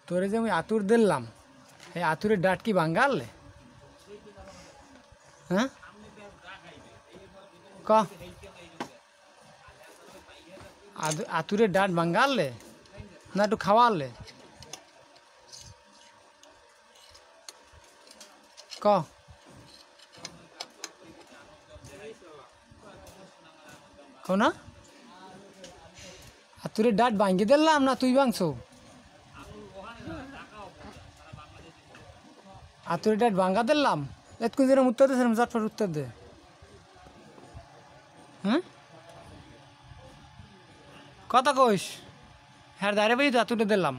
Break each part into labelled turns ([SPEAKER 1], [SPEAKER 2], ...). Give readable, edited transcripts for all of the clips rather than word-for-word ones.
[SPEAKER 1] তোরে যে আমি আতুর দিলাম, এই আতুরের ডাট কি ভাঙ্গালে? হ্যাঁ ক আতুরের ডাট ভাঙ্গালে না একটু খাওয়ালে? ক না আতুরের ডাট ভাঙ্গি দিলাম না তুই ভাঙছ? আতুরের ডাট ভাঙ্গা দিলাম। এতক্ষণ যেরকম উত্তর দে সেরকম চটফট উত্তর দে। হুম কথা কইস। হ্যাঁ দাঁড়িয়ে পাই তো আতুরে দিলাম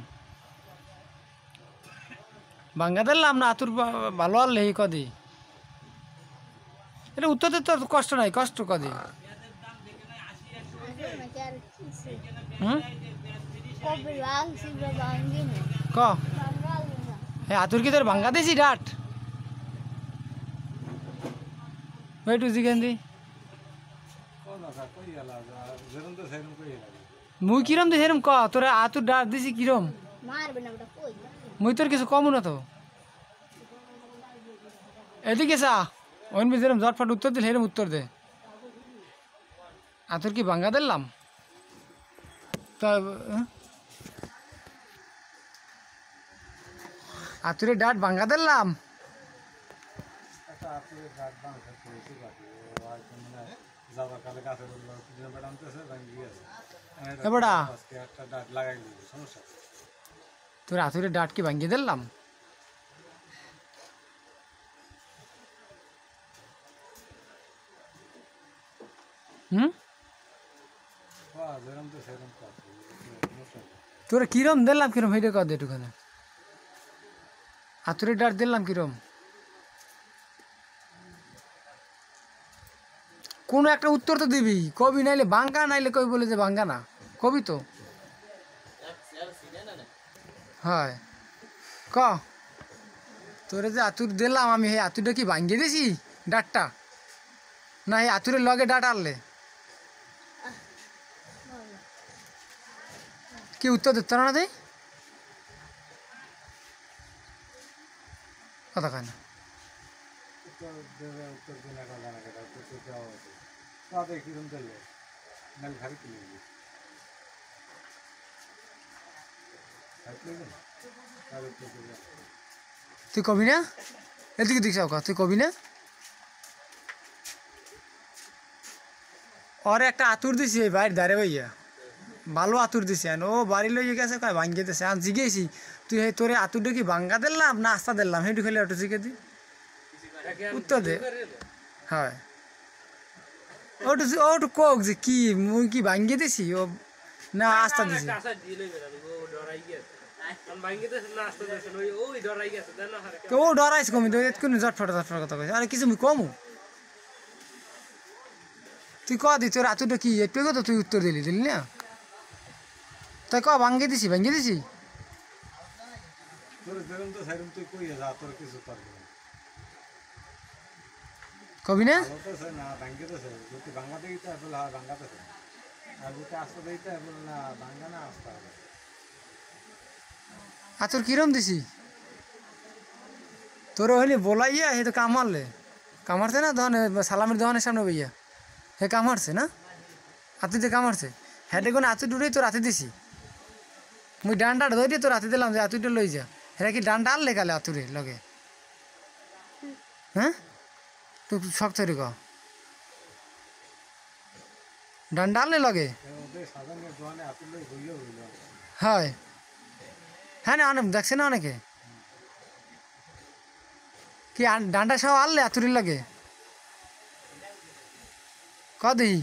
[SPEAKER 1] ভাঙ্গা দিলাম না আতুর ভালো আনলে এই কদি। এটা উত্তর দিতে তো কষ্ট নাই, কষ্ট কদি। হুম ক হ্যাঁ আতুর কি তোর ভাঙ্গা দিয়েছি ডাট? একটু জিজ্ঞেন দি মুই কিরম দিছি এরম ক। তোরা আতুর ডাট দিছি কিরম? মুই তোর কিছু কমু না তো। এদিকে চা অন্য যেরম ঝটফট উত্তর দিল সেরম উত্তর দে। আতুর কি ভাঙ্গা দিলাম? আতুরের ডাট ভাঙ্গা দিলাম। তোর আতুরের ডাট কি ভাঙ্গিয়ে দিলাম? হুম তোরা কিরম দিলাম কিরম হেঁটে কর একটুখানে। আতুরের ডাট দিলাম কিরম? কোনো একটা উত্তর তো দিবি, কবি নাইলে ভাঙ্গা, নাইলে কবি বলে যে ভাঙ্গা না, কবি তো হয়। ক তোরে যে আতুর দিলাম আমি, এই আতুরটা কি ভাঙ্গিয়ে দিছি ডাটটা না এই আতুরের লগে ডাট আনলে? কি উত্তর দিত না দেই কথা কয় না। তুই কবি না? এদিকে দিক তুই কবি না? ওর একটা আতুর দিছি এই বাইর ধারে ভাইয়া, ভালো আতুর দিছি ও বাড়ি লইয়ে গেছে কয় ভাঙ্গিয়ে দিছে। আমি জিজ্ঞেসি তুই এই তোরে আতুরটা কি ভাঙ্গা দিলাম না আস্তা দিলাম, হেঁটু খেলে একটু জিজ্ঞে দি উত্তর দে। হয় ওটু কোক যে কি মুই কি ভাঙ্গিয়ে দিছি ও না আস্তা দিছি? ও ডরাইছে কমি তো এতক্ষণ ঝটফট ঝটফট কথা কইছে। আরে কিছু মুই কমু তুই ক দি তোর আতুরটা কি একটু তো তুই উত্তর দিলি না? তাই ক ভাঙ্গিয়ে দিছি ভাঙ্গিয়ে দিছি কবি না? আতুর কিরম দিছি তোর হইলে বলাইয়া হে তো কামারলে কামারছে না দোকানে সালামের দোকানের সামনে বইয়া হে কামারছে না আতুতে কামারছে হেঁটে কোনো আতু ডুড়ে তোর হাতে দিছি মুই ডান্ডাটা ধরে তোর হাতে দিলাম যে আতুটা লই যা। হেরা কি ডান্ডা আনলে কালে আতুরে লগে? হ্যাঁ তুই শক্ত রে ক ডান্ডা আনলে লগে? হয় হ্যাঁ না অনেক দেখছে না অনেকে কি ডান্ডা সহ আনলে আতুরির লাগে ক দেহি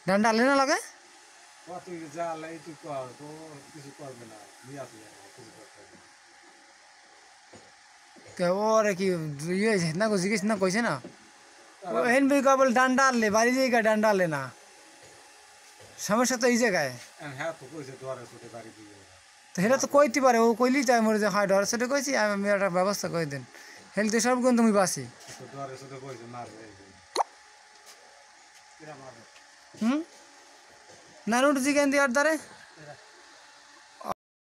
[SPEAKER 1] ডান্ডা আনলে না লাগে? ওরে কি ইয়ে না জিজ্ঞেস না কইছে না হেন বই কয় বলে ডান্ডা আনলে বাড়ি যাই ডান্ডা আনলে না, সমস্যা তো এই জায়গায়। তো হেরা তো কইতে পারে ও কইলেই তাই মরে যে হয় ডর সেটা কইছি আমি একটা ব্যবস্থা করে দেন হেলতে সব গুণ তুমি বাসি। হুম নানুর চিকেন দেওয়ার দ্বারে